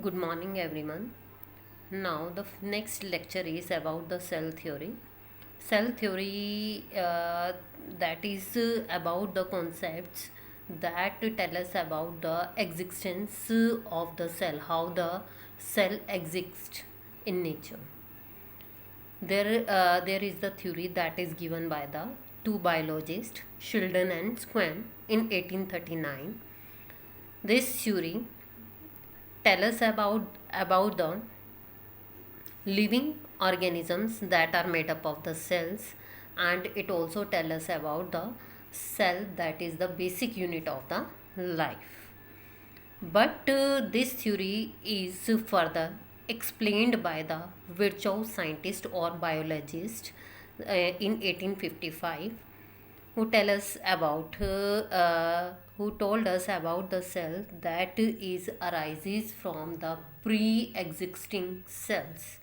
Good morning, everyone. Now, the next lecture is about the cell theory. Cell theory, that is about the concepts that tell us about the existence of the cell, how the cell exists in nature. There is the theory that is given by the two biologists, Sheldon and Swan, in 1839. This theory tell us about the living organisms that are made up of the cells, and it also tell us about the cell that is the basic unit of the life. But this theory is further explained by the Virchow scientist or biologist in 1855, who tell us about who told us about the cell that is arises from the pre-existing cells.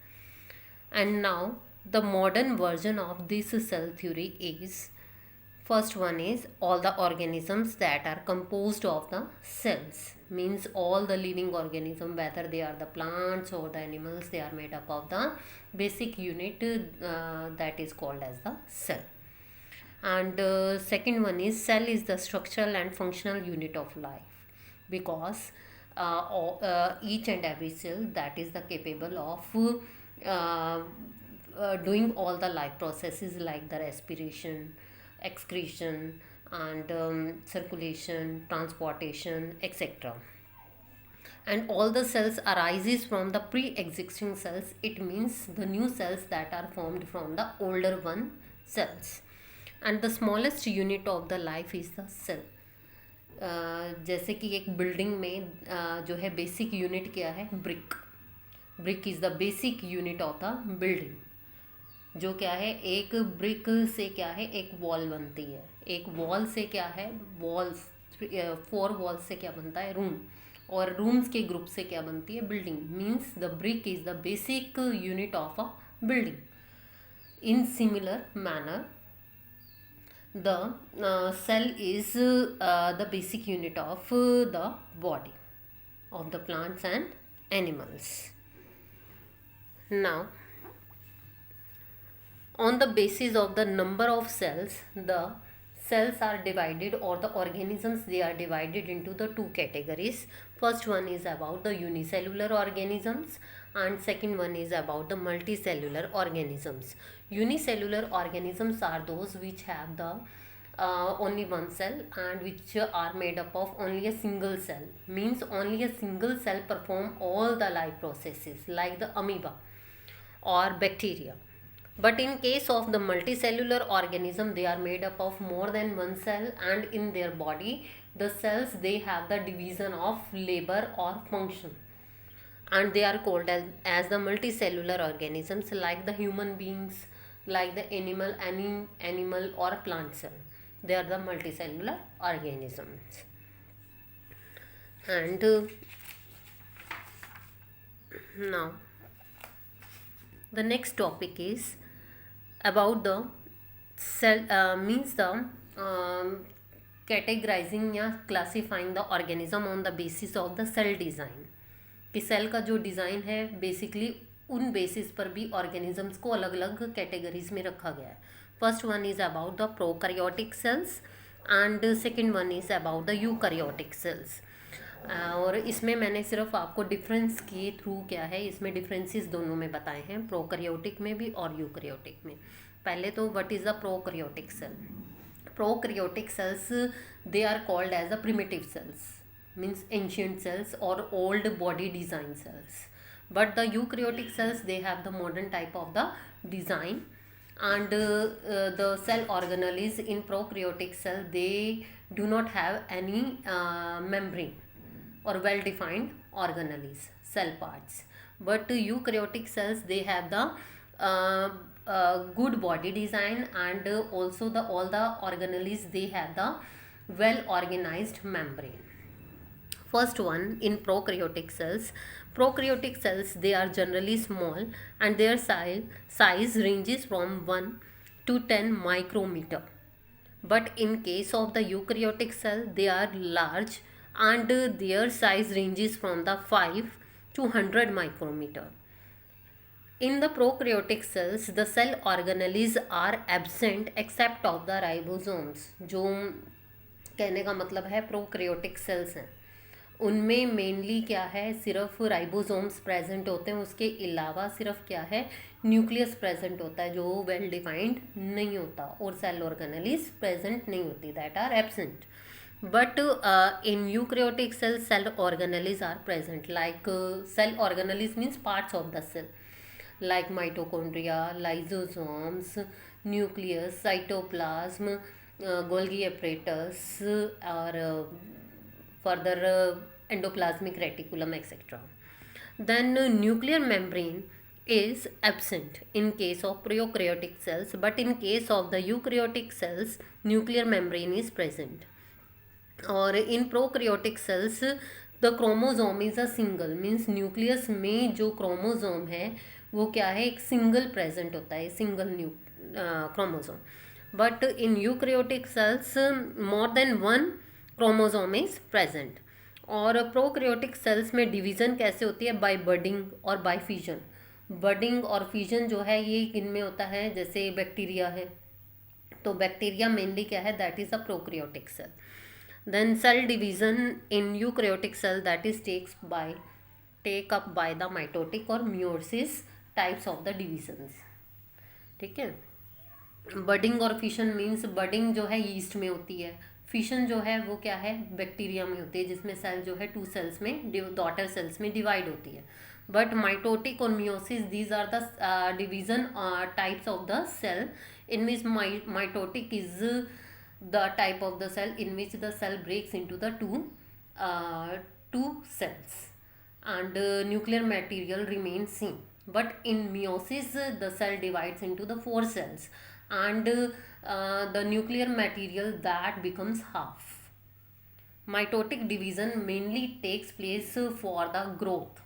And now the modern version of this cell theory is, first one is all the organisms that are composed of the cells, means all the living organism, whether they are the plants or the animals, they are made up of the basic unit that is called as the cell. And second one is cell is the structural and functional unit of life, because each and every cell that is the capable of doing all the life processes like the respiration, excretion, and circulation, transportation, etc. And all the cells arises from the pre-existing cells. It means the new cells that are formed from the older one cells. And the smallest unit of the life is the cell. जैसे कि एक building में जो है basic unit क्या है, brick is the basic unit of the building. जो क्या है, एक ब्रिक से क्या है एक वॉल बनती है, एक वॉल से क्या है वॉल्स, 4 वॉल्स से क्या बनता है रूम, और रूम्स के ग्रुप से क्या बनती है building. Means the brick is the basic unit of a building. In similar manner the cell is the basic unit of the body of the plants and animals. Now, on the basis of the number of cells, the cells are divided, or the organisms, they are divided into the two categories. First one is about the unicellular organisms, and second one is about the multicellular organisms. Unicellular organisms are those which have the only one cell and which are made up of only a single cell, means only a single cell perform all the life processes like the amoeba or bacteria. But in case of the multicellular organism, they are made up of more than one cell, and in their body the cells, they have the division of labor or function, and they are called as the multicellular organisms, like the human beings, like the animal or plant cell. They are the multicellular organisms. And now the next topic is about the cell, means the categorizing या classifying the organism on the basis of the cell design, कि cell का जो design है basically उन basis पर भी organisms को अलग अलग कैटेगरीज में रखा गया है. First one is about the prokaryotic cells and second one is about the eukaryotic cells. और इसमें मैंने सिर्फ आपको डिफरेंस के थ्रू क्या है, इसमें डिफरेंसेस दोनों में बताए हैं, प्रोकैरियोटिक में भी और यूकैरियोटिक में. पहले तो what is the prokaryotic cell. Prokaryotic cells, they are called as the primitive cells, means ancient cells or old body design cells. But the eukaryotic cells, they have the modern type of the design, and the cell organelles in prokaryotic cell, they do not have any membrane or well defined organelles, cell parts. But eukaryotic cells, they have the good body design, and also the all the organelles, they have the well organized membrane. First one, in prokaryotic cells. Prokaryotic cells, they are generally small, and their size ranges from 1 to 10 micrometer. But in case of the eukaryotic cell, they are large, and their size ranges from the 5 to 100 micrometer. In the prokaryotic cells, the cell organelles are absent except of the ribosomes. जो कहने का मतलब है prokaryotic cells हैं उनमें mainly क्या है, सिर्फ राइबोसोम्स प्रेजेंट होते हैं, उसके अलावा सिर्फ क्या है, न्यूक्लियस प्रेजेंट होता है जो वेल डिफाइंड नहीं होता, और सेल ऑर्गेनेलिस प्रेजेंट नहीं होती, that are absent. But in eukaryotic cells, cell organelles are present. Like cell organelles means parts of the cell, like mitochondria, lysosomes, nucleus, cytoplasm, Golgi apparatus, or further endoplasmic reticulum, etc. Then nuclear membrane is absent in case of prokaryotic cells, but in case of the eukaryotic cells, nuclear membrane is present. और इन prokaryotic cells the chromosome is a single, means nucleus में जो chromosome है वो क्या है, एक single present होता है, single chromosome. But in eukaryotic cells more than one chromosome is present. और प्रोकैरियोटिक सेल्स में डिवीज़न कैसे होती है, बाय बडिंग और बाय फिजन. बडिंग और फिजन जो है ये किन में होता है, जैसे बैक्टीरिया है, तो बैक्टीरिया मेनली क्या है, that is a prokaryotic cell. Then cell division in eukaryotic cell, that is take up by the mitotic or meiosis types of the divisions. ठीक है. बडिंग और फिशन मीन्स बडिंग जो है yeast में होती है, फिशन जो है वो क्या है, बैक्टीरिया में होती है, जिसमें सेल जो है टू सेल्स में, डॉटर सेल्स में डिवाइड होती है. बट माइटोटिक और meiosis, these are the division types of the cell in which mitotic is the type of the cell in which the cell breaks into the two cells, and nuclear material remains same. But in meiosis the cell divides into the four cells, and the nuclear material that becomes half. Mitotic division mainly takes place for the growth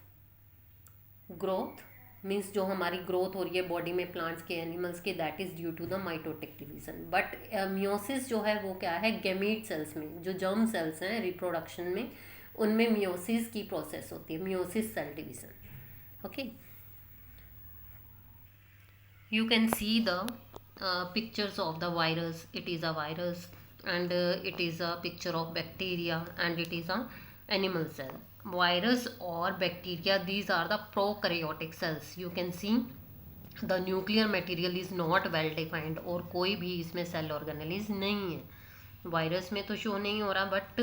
means जो हमारी growth हो रही है body में, plants के, animals के, that is due to the mitotic division. But meiosis जो है वो क्या है, गैमीट सेल्स में, जो जर्म सेल्स हैं रिप्रोडक्शन में, उनमें मियोसिस की प्रोसेस होती है, meiosis cell division. Okay, you can see the pictures of the virus. It is a virus, and it is a picture of bacteria, and it is a animal cell. Virus or bacteria, these are the prokaryotic cells. You can see the nuclear material is not well defined, और कोई भी इसमें cell organelles नहीं है. Virus में तो show नहीं हो रहा, बट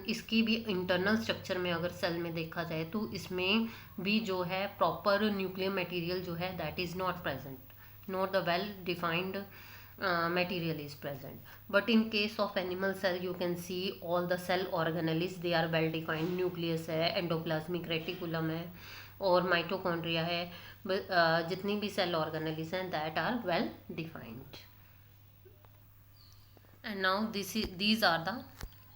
इसकी भी इंटरनल स्ट्रक्चर में अगर सेल में देखा जाए तो इसमें भी जो है प्रॉपर न्यूक्लियर मटेरियल जो है that is not present, not the well defined material is present. But in case of animal cell, you can see all the cell organelles, they are well defined. nucleus है, endoplasmic reticulum है, और mitochondria है. जितनी भी cell organelles हैं that are well defined. And now these are the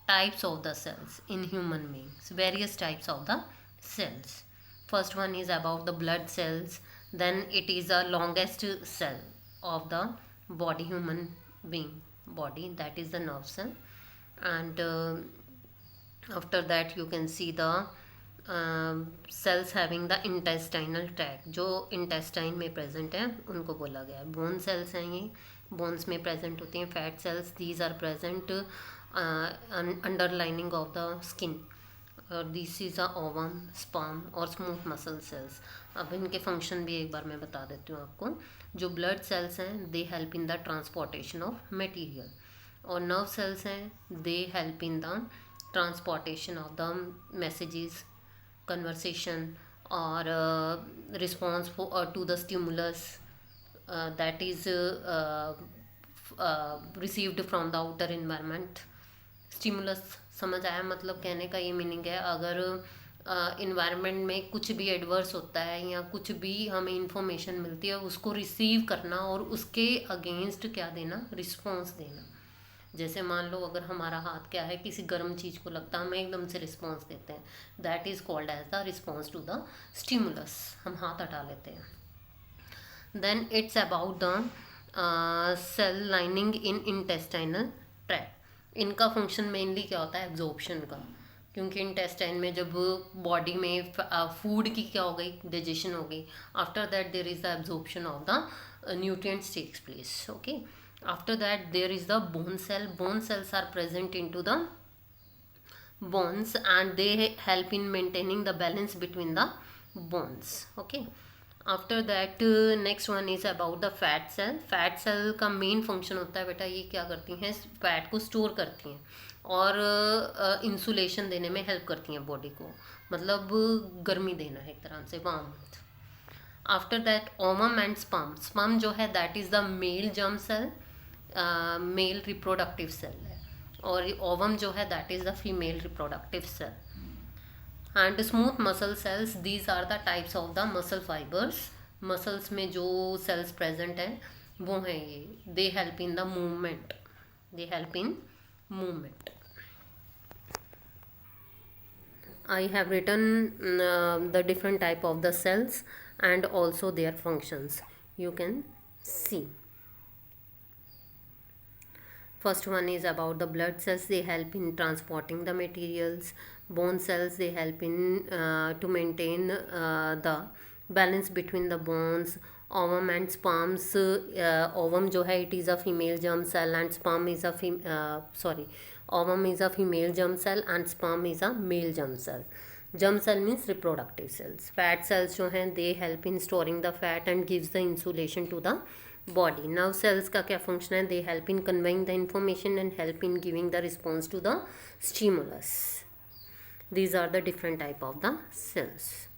types of the cells in human beings, various types of the cells. First one is about the blood cells. Then it is the longest cell of the body, human being body, that is the nerve cell. And after that you can see the cells having the intestinal tract, जो intestine में present है उनको बोला गया है. bone cells हैं, ये bones में present होती हैं. fat cells, these are present underlining of the skin. This is a ovum, sperm और स्मूथ मसल सेल्स. अब इनके फंक्शन भी एक बार मैं बता देती हूँ आपको. जो ब्लड सेल्स हैं they help in the transportation of material, और नर्व सेल्स हैं they help in the transportation of the messages, conversation और response to the stimulus that is received from the outer environment. Stimulus समझ आया, मतलब कहने का ये मीनिंग है, अगर इन्वायरमेंट में कुछ भी एडवर्स होता है या कुछ भी हमें इंफॉर्मेशन मिलती है उसको रिसीव करना और उसके अगेंस्ट क्या देना, रिस्पॉन्स देना. जैसे मान लो अगर हमारा हाथ क्या है किसी गर्म चीज़ को लगता है, हम एकदम से रिस्पॉन्स देते हैं, that is called as the response to the stimulus. हम हाथ हटा लेते हैं. Then it's about the cell lining in intestinal tract. इनका फंक्शन मेनली क्या होता है, एब्जॉर्प्शन का. क्योंकि इंटेस्टाइन में जब बॉडी में फूड की क्या हो गई, डाइजेशन हो गई, after that there is the absorption of the nutrients takes place. Okay, after that there is the bone cell. Bone cells are present into the bones and they help in maintaining the balance between the bones. Okay, after that next one is about the fat cell. Fat cell का main function होता है बेटा, ये क्या करती हैं, fat को store करती हैं और इंसुलेशन देने में हेल्प करती हैं बॉडी को, मतलब गर्मी देना है एक तरह से, warmth. After that ovum and sperm. Sperm जो है that is the male germ cell, male reproductive cell है, और ओवम जो है that is the female reproductive cell. And smooth muscle cells, these are the types of the muscle fibres. Muscles में जो cells present हैं वो हैं ये, they help in the movement, they help in movement. I have written the different type of the cells and also their functions. You can see. First one is about the blood cells. They help in transporting the materials. Bone cells, they help in to maintain the balance between the bones. Ovum and sperms. Ovum जो है it is a female germ cell and sperm is a ovum is a female germ cell and sperm is a male germ cell. Germ cell means reproductive cells. Fat cells जो हैं they help in storing the fat and gives the insulation to the body. Nerve cells का क्या function है, they help in conveying the information and help in giving the response to the stimulus. These are the different type of the cells.